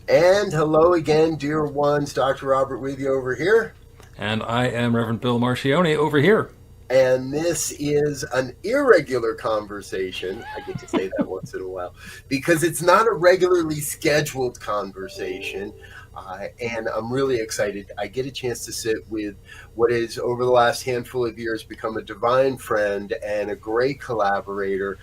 And hello again, dear ones. Dr. Robert with you over here. And I am Reverend Bill Marchiony over here. And this is an irregular conversation. I get to say that once in a while because it's not a regularly scheduled conversation. And I'm really excited. I get a chance to sit with what is, over the last handful of years, become a divine friend and a great collaborator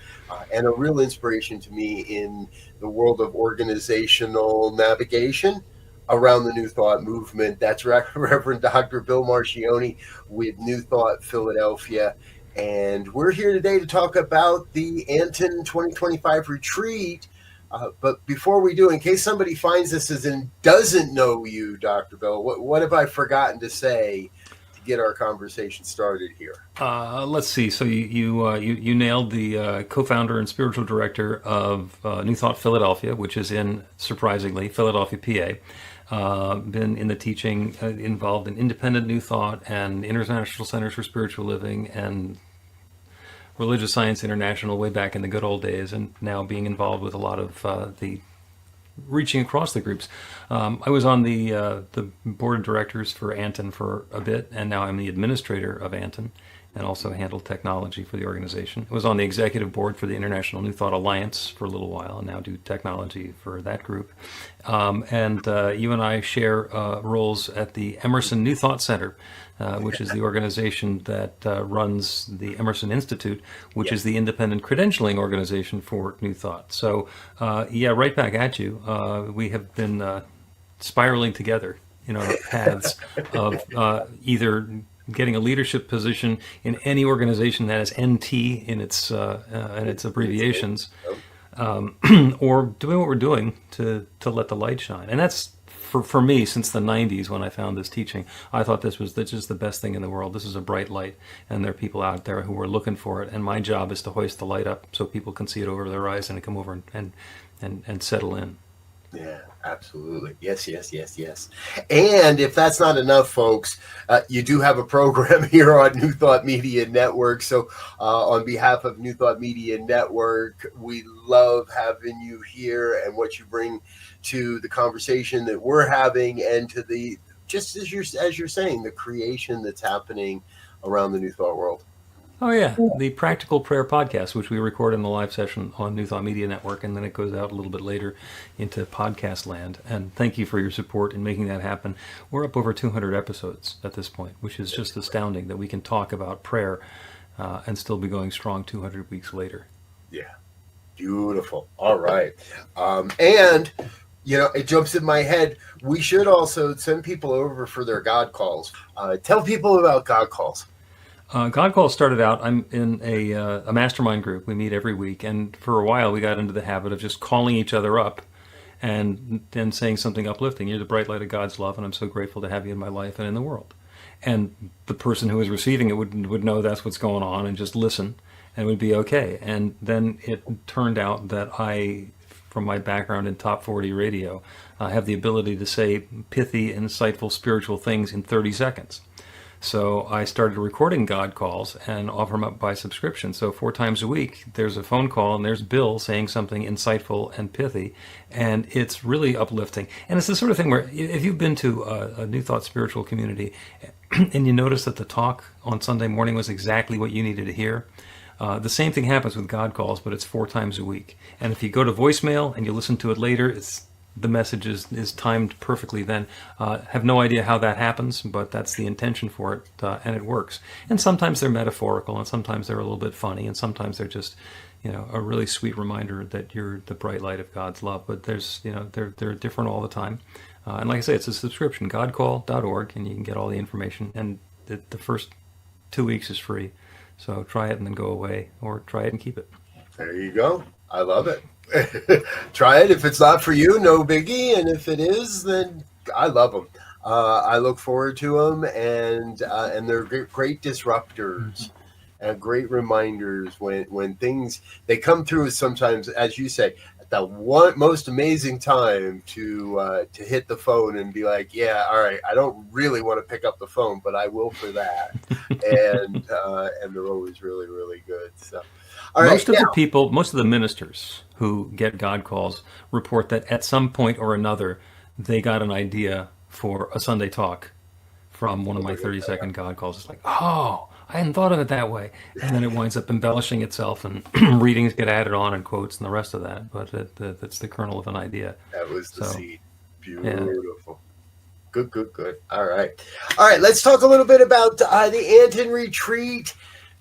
and a real inspiration to me in the world of organizational navigation around the New Thought movement. That's Reverend Dr. Bill Marchiony with New Thought Philadelphia. And we're here today to talk about the ANTN 2025 retreat. But before we do, in case somebody finds this and doesn't know you, Dr. Bill, what have I forgotten to say to get our conversation started here? Let's see. So you nailed the co-founder and spiritual director of New Thought Philadelphia, which is in, surprisingly, Philadelphia, PA. Been in the teaching, involved in independent New Thought and International Centers for Spiritual Living and Religious Science International way back in the good old days, and now being involved with a lot of the reaching across the groups. I was on the board of directors for ANTN for a bit, and now I'm the administrator of ANTN and also handle technology for the organization. I was on the executive board for the International New Thought Alliance for a little while, and now do technology for that group. And you and I share roles at the Emerson New Thought Center, which is the organization that runs the Emerson Institute, which is the independent credentialing organization for New Thought. So, right back at you. We have been spiraling together in our paths of either getting a leadership position in any organization that has NT in its abbreviations, or doing what we're doing to let the light shine. And that's for me, since the 90s when I found this teaching, I thought this was just the best thing in the world. This is a bright light, and there are people out there who are looking for it. And my job is to hoist the light up so people can see it over their eyes and come over and settle in. Yeah, absolutely. Yes, yes, yes, yes. And if that's not enough, folks, you do have a program here on New Thought Media Network. So, on behalf of New Thought Media Network, we love having you here and what you bring to the conversation that we're having, and to the, just as you're saying, the creation that's happening around the New Thought world. Oh yeah, the Practical Prayer Podcast, which we record in the live session on New Thought Media Network, and then it goes out a little bit later into podcast land. And thank you for your support in making that happen. We're up over 200 episodes at this point, which is just astounding that we can talk about prayer and still be going strong 200 weeks later. Yeah, beautiful. All right, and it jumps in my head. We should also send people over for their God calls. Tell people about God calls. God Call started out, I'm in a mastermind group. We meet every week. And for a while, we got into the habit of just calling each other up and then saying something uplifting. You're the bright light of God's love, and I'm so grateful to have you in my life and in the world. And the person who is receiving it would know that's what's going on and just listen, and it would be okay. And then it turned out that I, from my background in top 40 radio, have the ability to say pithy, insightful, spiritual things in 30 seconds. So I started recording God calls and offer them up by subscription. So 4 times a week, there's a phone call and there's Bill saying something insightful and pithy. And it's really uplifting. And it's the sort of thing where if you've been to a New Thought spiritual community and you notice that the talk on Sunday morning was exactly what you needed to hear, the same thing happens with God calls, but it's 4 times a week. And if you go to voicemail and you listen to it later, the message is timed perfectly then. Have no idea how that happens, but that's the intention for it, and it works. And sometimes they're metaphorical, and sometimes they're a little bit funny, and sometimes they're just, a really sweet reminder that you're the bright light of God's love. But they're different all the time. And like I say, it's a subscription, godcall.org, and you can get all the information. And the first 2 weeks is free. So try it and then go away, or try it and keep it. There you go. I love it. Try it. If it's not for you, no biggie. And if it is, then I love them. I look forward to them, and they're great disruptors and great reminders when things, they come through sometimes, as you say, at the one most amazing time to hit the phone and be like, yeah, all right, I don't really want to pick up the phone, but I will for that. And they're always really, really good. So. All most right, most of the ministers who get God calls report that at some point or another, they got an idea for a Sunday talk from one of my 30-second God calls. It's like, oh, I hadn't thought of it that way. And then it winds up embellishing itself, and readings get added on and quotes and the rest of that. But that's the kernel of an idea. That was the So, seed. yeah. Beautiful. Good, good, good. All right. All right. Let's talk a little bit about the ANTN retreat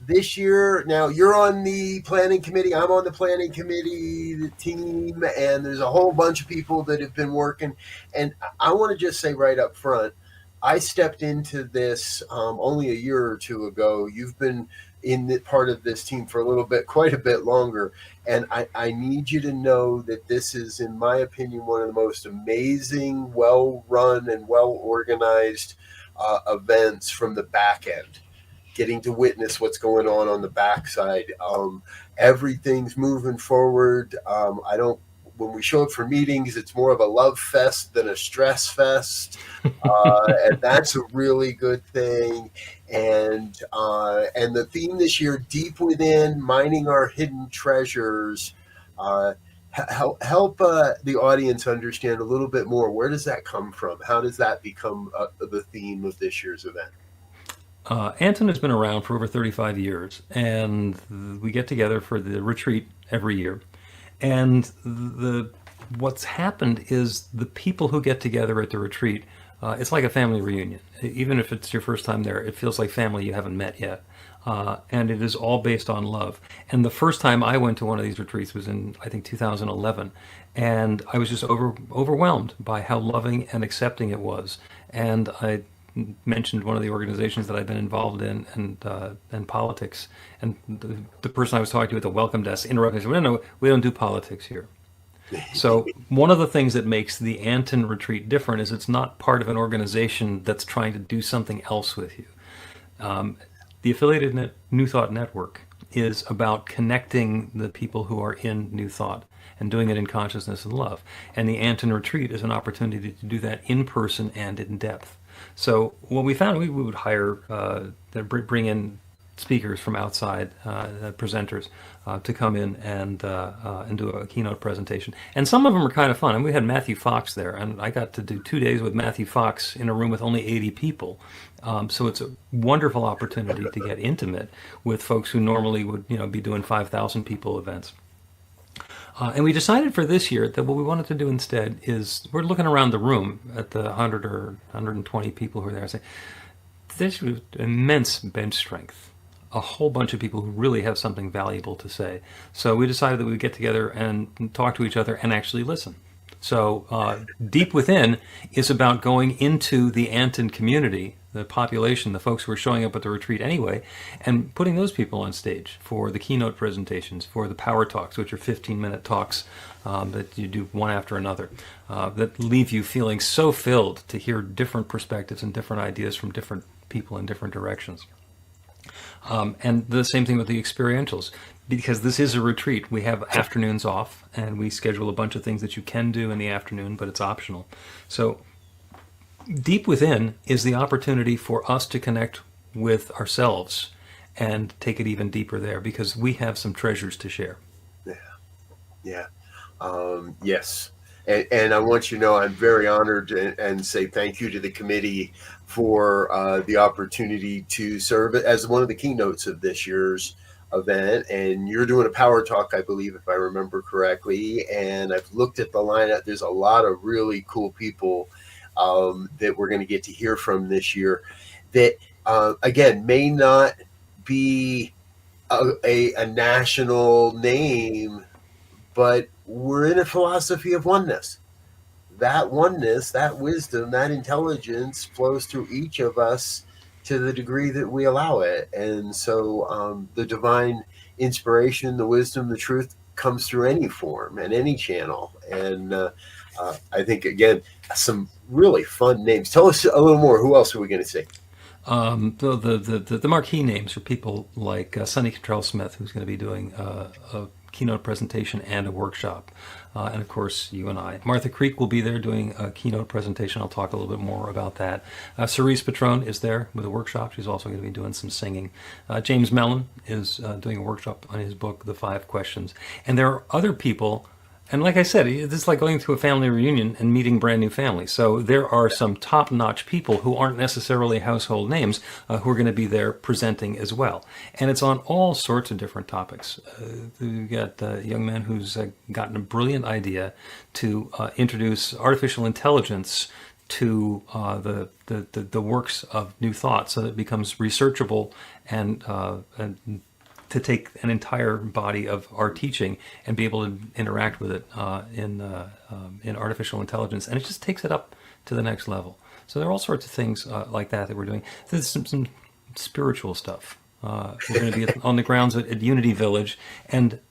this year. Now, you're on the planning committee. I'm on the planning committee, the team, and there's a whole bunch of people that have been working. And I want to just say right up front, I stepped into this only a year or two ago. You've been in the part of this team for a little bit, quite a bit longer. And I need you to know that this is, in my opinion, one of the most amazing, well-run and well-organized events from the back end. Getting to witness what's going on the backside. Everything's moving forward. When we show up for meetings, it's more of a love fest than a stress fest. And that's a really good thing. And the theme this year, Deep Within, Mining Our Hidden Treasures. Help the audience understand a little bit more. Where does that come from? How does that become the theme of this year's event? ANTN has been around for over 35 years, and we get together for the retreat every year. And what's happened is the people who get together at the retreat, it's like a family reunion. Even if it's your first time there, it feels like family you haven't met yet. And it is all based on love. And the first time I went to one of these retreats was in, I think, 2011. And I was just overwhelmed by how loving and accepting it was. And I mentioned one of the organizations that I've been involved in, and politics. And the person I was talking to at the welcome desk interrupted and said, "No, we don't do politics here." So one of the things that makes the ANTN retreat different is it's not part of an organization that's trying to do something else with you. The affiliated New Thought Network is about connecting the people who are in New Thought and doing it in consciousness and love. And the ANTN retreat is an opportunity to do that in person and in depth. So what we found, we would hire, bring in speakers from outside, presenters, to come in and do a keynote presentation. And some of them are kind of fun. And we had Matthew Fox there, and I got to do 2 days with Matthew Fox in a room with only 80 people. So it's a wonderful opportunity to get intimate with folks who normally would, be doing 5,000 people events. And we decided for this year that what we wanted to do instead is, we're looking around the room at the 100 or 120 people who are there, and say, there's immense bench strength, a whole bunch of people who really have something valuable to say. So we decided that we would get together and talk to each other and actually listen. So Deep Within is about going into the ANTN community, the population, the folks who are showing up at the retreat anyway, and putting those people on stage for the keynote presentations, for the power talks, which are 15-minute talks that you do one after another, that leave you feeling so filled to hear different perspectives and different ideas from different people in different directions. And the same thing with the experientials. Because this is a retreat, we have afternoons off, and we schedule a bunch of things that you can do in the afternoon, but it's optional. So Deep Within is the opportunity for us to connect with ourselves and take it even deeper there, because we have some treasures to share. Yeah. Yes. And I want you to know I'm very honored and say thank you to the committee for the opportunity to serve as one of the keynotes of this year's event. And you're doing a power talk, I believe, if I remember correctly. And I've looked at the lineup. There's a lot of really cool people that we're going to get to hear from this year that, again, may not be a national name, but we're in a philosophy of oneness. That oneness, that wisdom, that intelligence flows through each of us to the degree that we allow it. And so the divine inspiration, the wisdom, the truth comes through any form and any channel. And I think, again, some really fun names. Tell us a little more. Who else are we going to see? The marquee names are people like Sonny Cottrell-Smith, who's going to be doing a keynote presentation and a workshop. And of course, you and I. Martha Creek will be there doing a keynote presentation. I'll talk a little bit more about that. Cerise Patron is there with a workshop. She's also going to be doing some singing. James Mellon is doing a workshop on his book, The 5 Questions. And there are other people And like I said, this is like going to a family reunion and meeting brand new families. So there are some top-notch people who aren't necessarily household names who are going to be there presenting as well. And it's on all sorts of different topics. We've got a young man who's gotten a brilliant idea to introduce artificial intelligence to the works of New Thought, so that it becomes researchable and to take an entire body of our teaching and be able to interact with it in artificial intelligence, and it just takes it up to the next level. So there are all sorts of things like that we're doing. There's some spiritual stuff. We're going to be on the grounds at Unity Village, and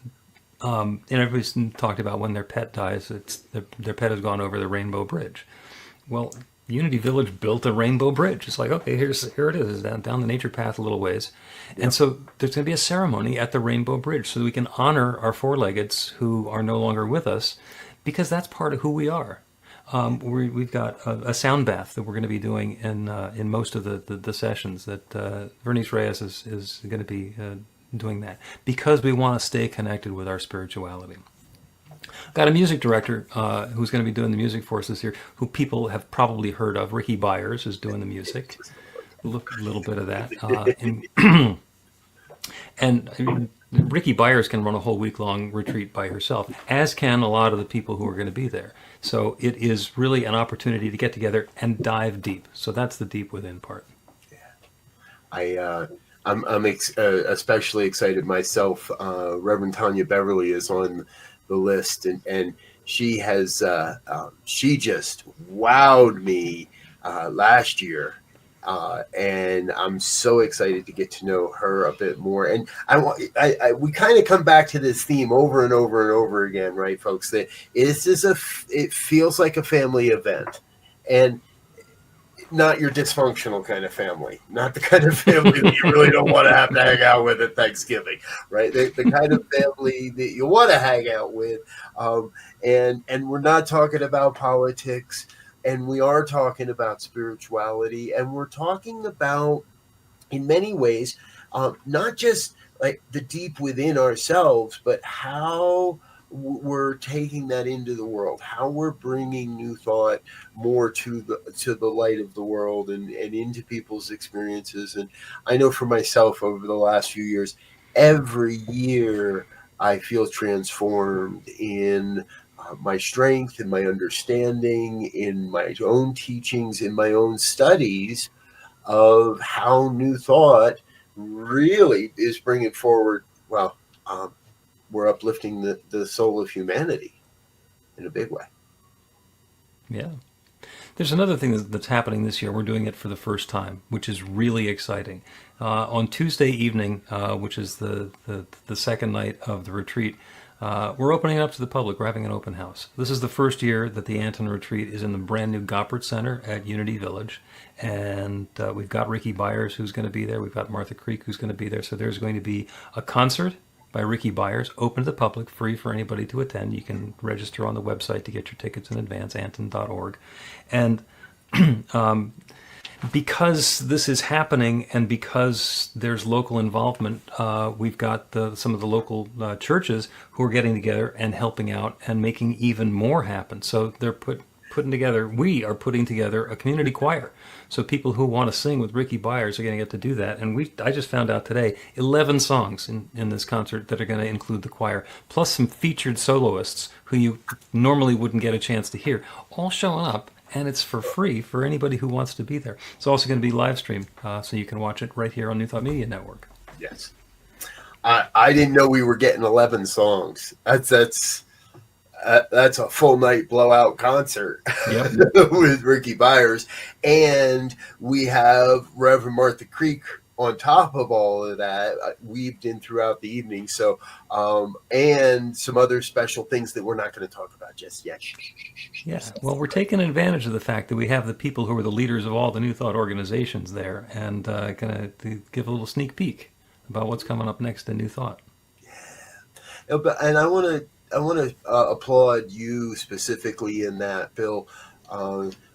everybody's talked about when their pet dies, their pet has gone over the Rainbow Bridge. Well, Unity Village built a rainbow bridge. It's like, okay, here it is, down the nature path a little ways. Yep. And so there's going to be a ceremony at the Rainbow Bridge so that we can honor our four-leggeds who are no longer with us, because that's part of who we are. We've got a sound bath that we're going to be doing in most of the sessions that Vernice Reyes is going to be doing that, because we want to stay connected with our spirituality. Got a music director who's going to be doing the music for us this year, who people have probably heard of. Ricky Byers is doing the music. A little bit of that. And I mean, Ricky Byers can run a whole week-long retreat by herself, as can a lot of the people who are going to be there. So it is really an opportunity to get together and dive deep. So that's the deep within part. Yeah. I'm especially excited myself. Reverend Tanya Beverly is on the list, and she has she just wowed me last year, and I'm so excited to get to know her a bit more. And we kind of come back to this theme over and over and over again, right, folks? That it feels like a family event, and not your dysfunctional kind of family, not the kind of family that you really don't want to have to hang out with at Thanksgiving, right? The kind of family that you want to hang out with. And we're not talking about politics, and we are talking about spirituality, and we're talking about, in many ways, not just like the deep within ourselves, but how we're taking that into the world, how we're bringing New Thought more to the light of the world and into people's experiences. And I know for myself, over the last few years, every year I feel transformed in my strength, in my understanding, in my own teachings, in my own studies of how New Thought really is bringing forward, well, we're uplifting the soul of humanity in a big way. Yeah. There's another thing that's happening this year. We're doing it for the first time, which is really exciting. On Tuesday evening, which is the second night of the retreat, we're opening it up to the public. We're having an open house. This is the first year that the ANTN retreat is in the brand new Goppert Center at Unity Village. And we've got Ricky Byers who's going to be there. We've got Martha Creek who's going to be there. So there's going to be a concert by Ricky Byers, open to the public, free for anybody to attend. You can register on the website to get your tickets in advance, antn.org. And because this is happening and because there's local involvement, we've got some of the local churches who are getting together and helping out and making even more happen. So they're we are putting together a community choir. So people who want to sing with Ricky Byers are going to get to do that. And I just found out today, 11 songs in this concert that are going to include the choir, plus some featured soloists who you normally wouldn't get a chance to hear, all showing up. And it's for free for anybody who wants to be there. It's also going to be live streamed, so you can watch it right here on New Thought Media Network. Yes. I didn't know we were getting 11 songs. That's a full night blowout concert. Yep. With Ricky Byers. And we have Reverend Martha Creek on top of all of that, weaved in throughout the evening. So, and some other special things that we're not going to talk about just yet. Yeah, well, we're taking advantage of the fact that we have the people who are the leaders of all the New Thought organizations there, and going to give a little sneak peek about what's coming up next in New Thought. Yeah, and I want to applaud you specifically in that, Bill.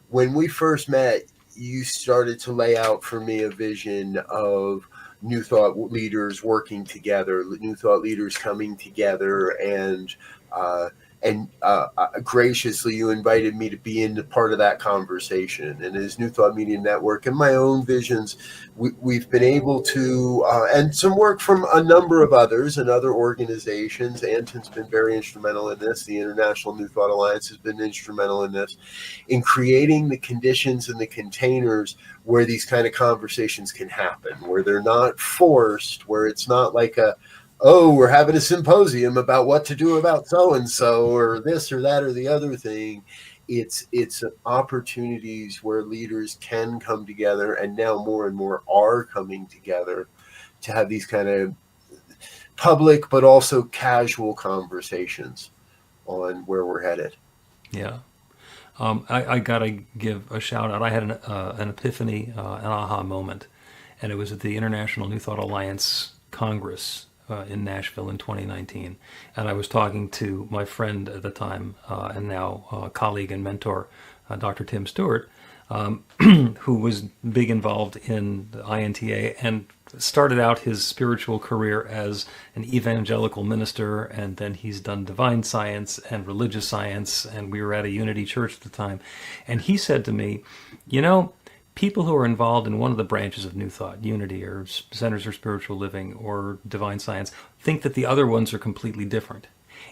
When we first met, you started to lay out for me a vision of New Thought leaders working together, New Thought leaders coming together, and and graciously you invited me to be in part of that conversation. And as New Thought Media Network and my own visions, we've been able to, and some work from a number of others and other organizations. ANTN's been very instrumental in this. The International New Thought Alliance has been instrumental in this, in creating the conditions and the containers where these kind of conversations can happen, where they're not forced, where it's not like oh, we're having a symposium about what to do about so and so, or this or that or the other thing. It's opportunities where leaders can come together, and now more and more are coming together to have these kind of public but also casual conversations on where we're headed. Yeah. I got to give a shout out. I had an epiphany, an aha moment, and it was at the International New Thought Alliance Congress in Nashville in 2019. And I was talking to my friend at the time and now colleague and mentor, Dr. Tim Stewart, who was big involved in the INTA and started out his spiritual career as an evangelical minister, and then he's done divine science and religious science, and we were at a Unity church at the time. And he said to me, you know, people who are involved in one of the branches of New Thought, Unity or Centers for Spiritual Living or Divine Science, think that the other ones are completely different.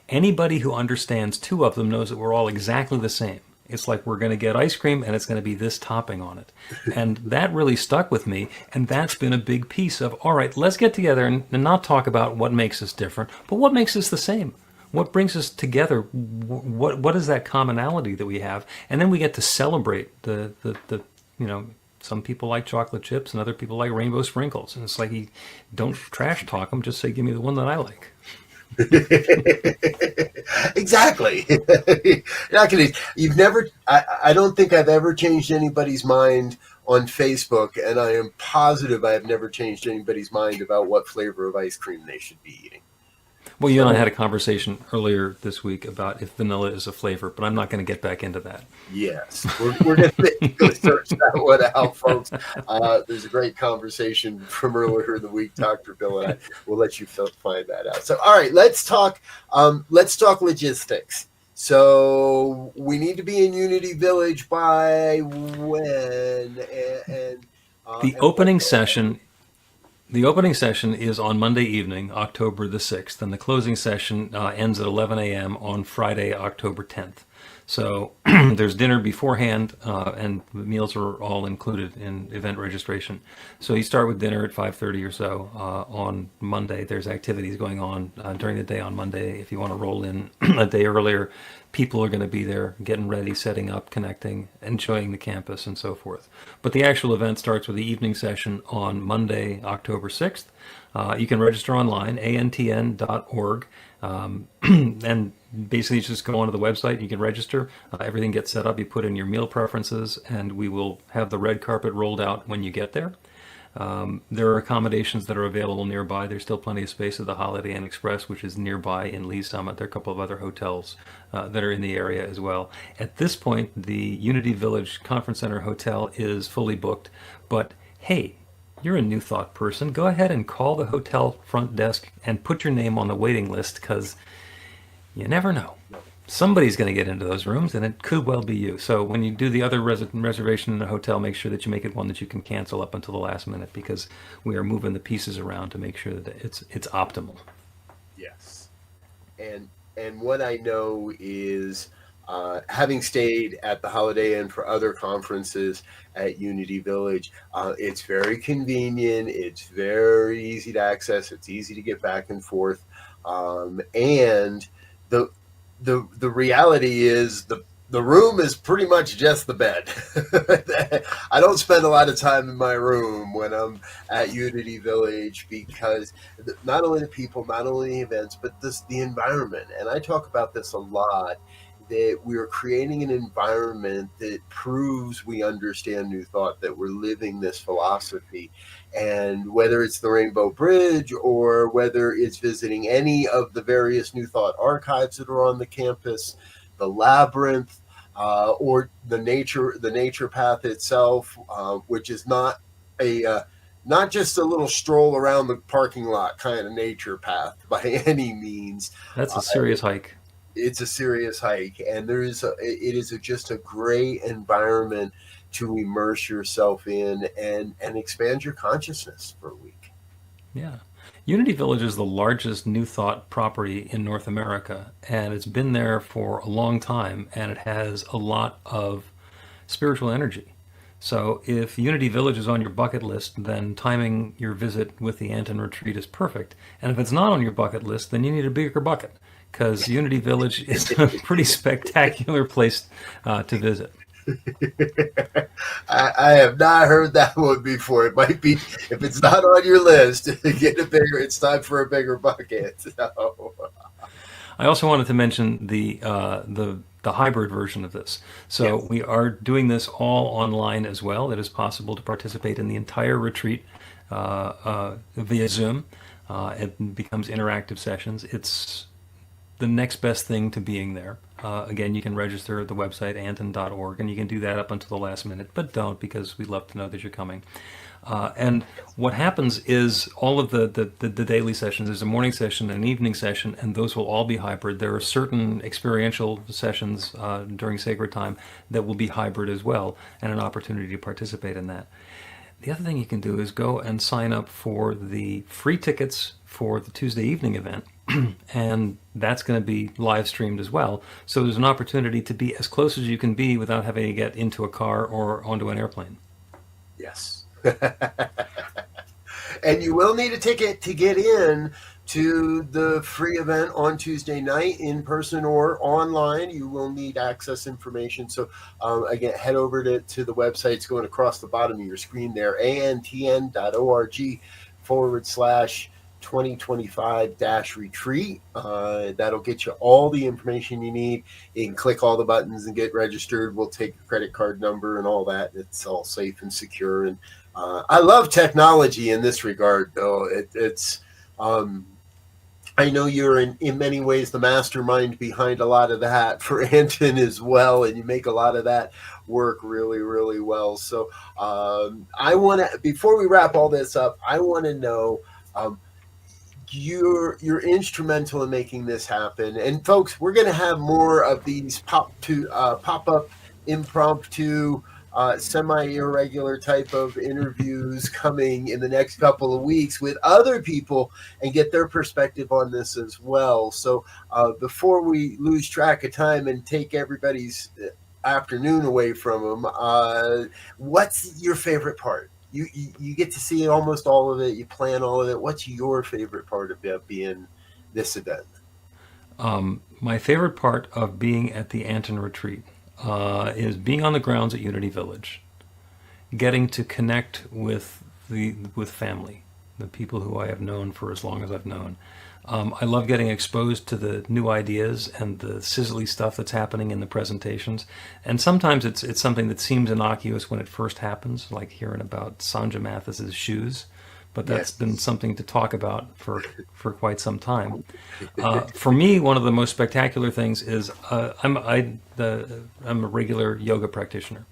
Anybody who understands two of them knows that we're all exactly the same. It's like we're going to get ice cream and it's going to be this topping on it. And that really stuck with me. And that's been a big piece of, all right, let's get together and not talk about what makes us different, but what makes us the same. What brings us together? What is that commonality that we have? And then we get to celebrate the some people like chocolate chips and other people like rainbow sprinkles. And it's like, don't trash talk them. Just say, give me the one that I like. Exactly. You're not gonna, you've never, I don't think I've ever changed anybody's mind on Facebook, and I am positive I have never changed anybody's mind about what flavor of ice cream they should be eating. Well, you and I had a conversation earlier this week about if vanilla is a flavor, but I'm not going to get back into that. Yes, we're going to go search that one out, folks. There's a great conversation from earlier in the week, Dr. Bill and I. We'll let you find that out. So, all right, let's talk logistics. So we need to be in Unity Village by when? The opening session. The opening session is on Monday evening, October the 6th, and the closing session ends at 11 a.m. on Friday, October 10th. So there's dinner beforehand, and the meals are all included in event registration. So you start with dinner at 5:30 or so on Monday. There's activities going on during the day on Monday. If you want to roll in a day earlier, people are going to be there getting ready, setting up, connecting, enjoying the campus, and so forth. But the actual event starts with the evening session on Monday, October 6th. You can register online, antn.org. And basically just go onto the website, you can register, everything gets set up, you put in your meal preferences, and we will have the red carpet rolled out when you get there. There are accommodations that are available nearby. There's still plenty of space at the Holiday Inn Express, which is nearby in Lee Summit. There are a couple of other hotels that are in the area as well. At this point, the Unity Village Conference Center Hotel is fully booked, but hey, you're a New Thought person. Go ahead and call the hotel front desk and put your name on the waiting list, because you never know. Somebody's going to get into those rooms, and it could well be you. So when you do the other reservation in a hotel, make sure that you make it one that you can cancel up until the last minute, because we are moving the pieces around to make sure that it's optimal. Yes, and what I know is, having stayed at the Holiday Inn for other conferences at Unity Village, it's very convenient. It's very easy to access. It's easy to get back and forth, and the reality is the room is pretty much just the bed. I don't spend a lot of time in my room when I'm at Unity Village, because not only the people, not only the events, but the environment. And I talk about this a lot, that we are creating an environment that proves we understand New Thought, that we're living this philosophy. And whether it's the Rainbow Bridge, or whether it's visiting any of the various New Thought archives that are on the campus, the Labyrinth, or the nature path itself, which is not just a little stroll around the parking lot kind of nature path by any means. That's a serious hike. it's a serious hike, and it is just a great environment to immerse yourself in and expand your consciousness for a week. Yeah. Unity Village is the largest New Thought property in North America, and it's been there for a long time, and it has a lot of spiritual energy. So if Unity Village is on your bucket list, then timing your visit with the Anton retreat is perfect. And if it's not on your bucket list, then you need a bigger bucket, because Unity Village is a pretty spectacular place to visit. I have not heard that one before. It might be, if it's not on your list, get a bigger. It's time for a bigger bucket. So, I also wanted to mention the hybrid version of this. So yes, we are doing this all online as well. It is possible to participate in the entire retreat via Zoom. It becomes interactive sessions. It's the next best thing to being there. Again, you can register at the website anton.org, and you can do that up until the last minute, but don't, because we'd love to know that you're coming. And what happens is all of the daily sessions, there's a morning session, an evening session, and those will all be hybrid. There are certain experiential sessions during sacred time that will be hybrid as well, and an opportunity to participate in that. The other thing you can do is go and sign up for the free tickets for the Tuesday evening event, and that's going to be live streamed as well. So there's an opportunity to be as close as you can be without having to get into a car or onto an airplane. yes. And you will need a ticket to get in to the free event on Tuesday night, in person or online. You will need access information. So, again, head over to the website. It's going across the bottom of your screen there, antn.org /2025-retreat. That'll get you all the information you need. You can click all the buttons and get registered. We'll take your credit card number and all that. It's all safe and secure. And I love technology in this regard, though. It's I know you're in many ways the mastermind behind a lot of that for Anton as well, and you make a lot of that work really, really well. So I want to, before we wrap all this up, I want to know, you're instrumental in making this happen. And folks, we're going to have more of these pop up impromptu, semi irregular type of interviews coming in the next couple of weeks with other people and get their perspective on this as well. So before we lose track of time and take everybody's afternoon away from them, what's your favorite part? You get to see almost all of it. You plan all of it. What's your favorite part about being this event? My favorite part of being at the Anton retreat is being on the grounds at Unity Village, getting to connect with family, the people who I have known for as long as I've known. I love getting exposed to the new ideas and the sizzly stuff that's happening in the presentations. And sometimes it's something that seems innocuous when it first happens, like hearing about Sanja Mathis's shoes. But that's Yes. been something to talk about for quite some time. For me, one of the most spectacular things is I'm a regular yoga practitioner,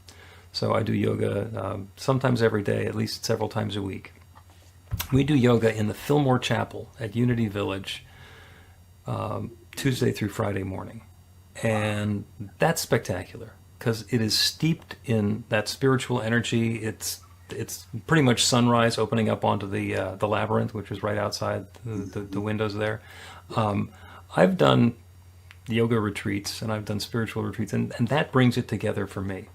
so I do yoga sometimes every day, at least several times a week. We do yoga in the Fillmore Chapel at Unity Village Tuesday through Friday morning, and that's spectacular because it is steeped in that spiritual energy. It's pretty much sunrise opening up onto the labyrinth, which is right outside the windows there. I've done yoga retreats and I've done spiritual retreats, and that brings it together for me.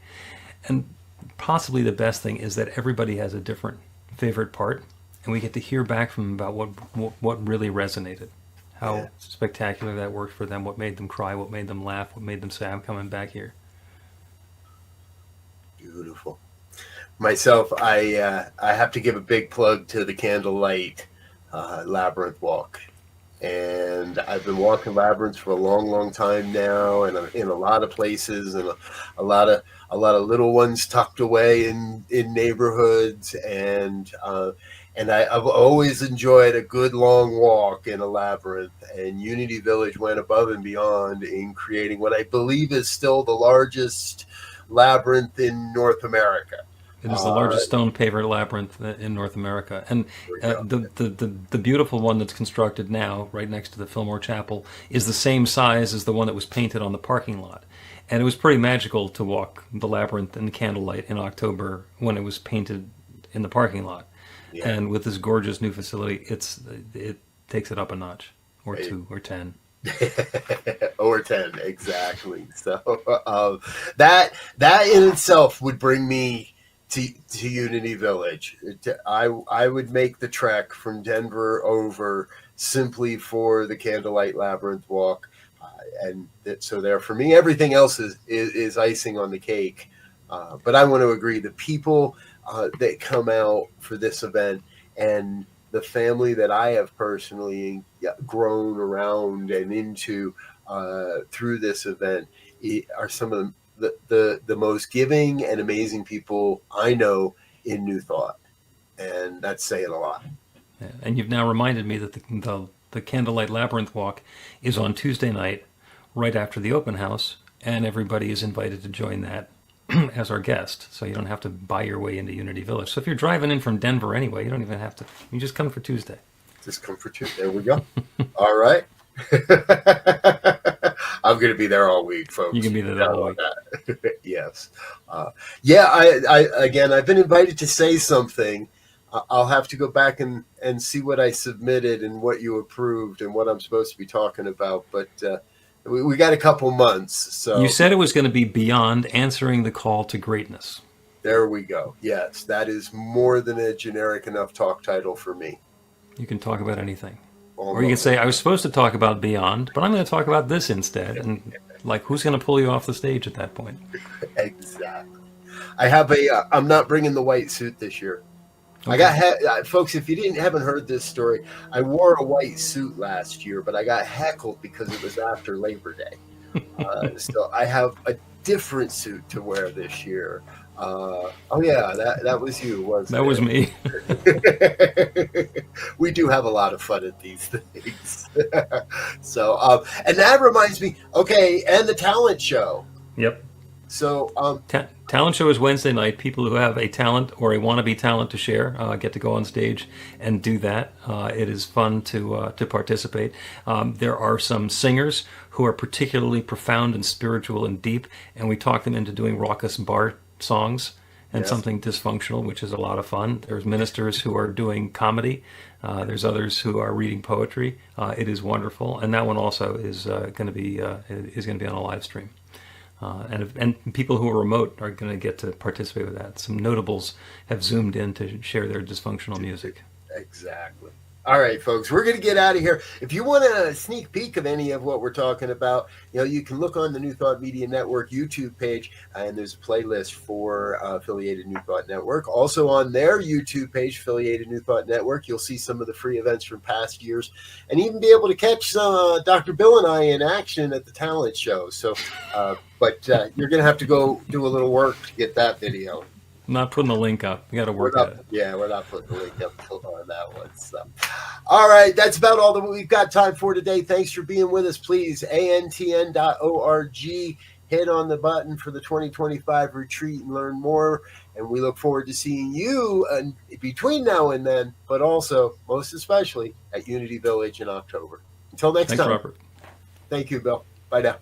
And possibly the best thing is that everybody has a different favorite part, and we get to hear back from them about what really resonated, how Yeah. spectacular that worked for them, what made them cry, what made them laugh, what made them say, "I'm coming back here." Beautiful. Myself, I have to give a big plug to the Candlelight Labyrinth Walk, and I've been walking labyrinths for a long, long time now, and I'm in a lot of places, and a lot of little ones tucked away in neighborhoods, and I've always enjoyed a good long walk in a labyrinth. And Unity Village went above and beyond in creating what I believe is still the largest labyrinth in North America. It is the largest stone paver labyrinth in North America, and the beautiful one that's constructed now, right next to the Fillmore Chapel, is the same size as the one that was painted on the parking lot. And it was pretty magical to walk the labyrinth in candlelight in October when it was painted in the parking lot. Yeah. And with this gorgeous new facility, it takes it up a notch, or 2, or 10. Or 10, exactly. So that in itself would bring me to Unity Village. I would make the trek from Denver over simply for the Candlelight Labyrinth walk, so there for me, everything else is icing on the cake. But I want to agree, the people that come out for this event and the family that I have personally grown around and into through this event are some of the most giving and amazing people I know in New Thought, and that's saying a lot. Yeah. And you've now reminded me that the Candlelight Labyrinth walk is on Tuesday night, right after the open house, and everybody is invited to join that as our guest. So you don't have to buy your way into Unity Village. So if you're driving in from Denver anyway, you don't even have to. You just come for Tuesday. Just come for Tuesday. There we go. All right. I'm going to be there all week, folks. You can be there all week. Yes. I've been invited to say something. I'll have to go back and see what I submitted and what you approved and what I'm supposed to be talking about. But we got a couple months. So you said it was going to be beyond answering the call to greatness. There we go. Yes, that is more than a generic enough talk title for me. You can talk about anything. Almost. Or you can say, I was supposed to talk about Beyond, but I'm going to talk about this instead. And who's going to pull you off the stage at that point? Exactly. I'm not bringing the white suit this year. Okay. I got folks, if you haven't heard this story, I wore a white suit last year, but I got heckled because it was after Labor Day. So I have a different suit to wear this year. That was you, wasn't it? That was me. We do have a lot of fun at these things. So, and that reminds me, okay, and the talent show. Yep. So, talent show is Wednesday night. People who have a talent or a wannabe talent to share get to go on stage and do that. It is fun to participate. There are some singers who are particularly profound and spiritual and deep, and we talk them into doing raucous bar songs and something dysfunctional, which is a lot of fun. There's ministers who are doing comedy. There's others who are reading poetry. It is wonderful, and that one also is going to be on a live stream. And people who are remote are going to get to participate with that. Some notables have zoomed in to share their dysfunctional music. Exactly. All right, folks, we're going to get out of here. If you want a sneak peek of any of what we're talking about, you can look on the New Thought Media Network YouTube page, and there's a playlist for Affiliated New Thought Network. Also on their YouTube page, Affiliated New Thought Network, you'll see some of the free events from past years, and even be able to catch Dr. Bill and I in action at the talent show. So, but you're going to have to go do a little work to get that video. I'm not putting the link up. We got to work at it. Yeah, we're not putting the link up on that one. So, all right, that's about all that we've got time for today. Thanks for being with us. Please, antn.org. Hit on the button for the 2025 retreat and learn more. And we look forward to seeing you between now and then, but also, most especially, at Unity Village in October. Until next time. Robert. Thank you, Bill. Bye now.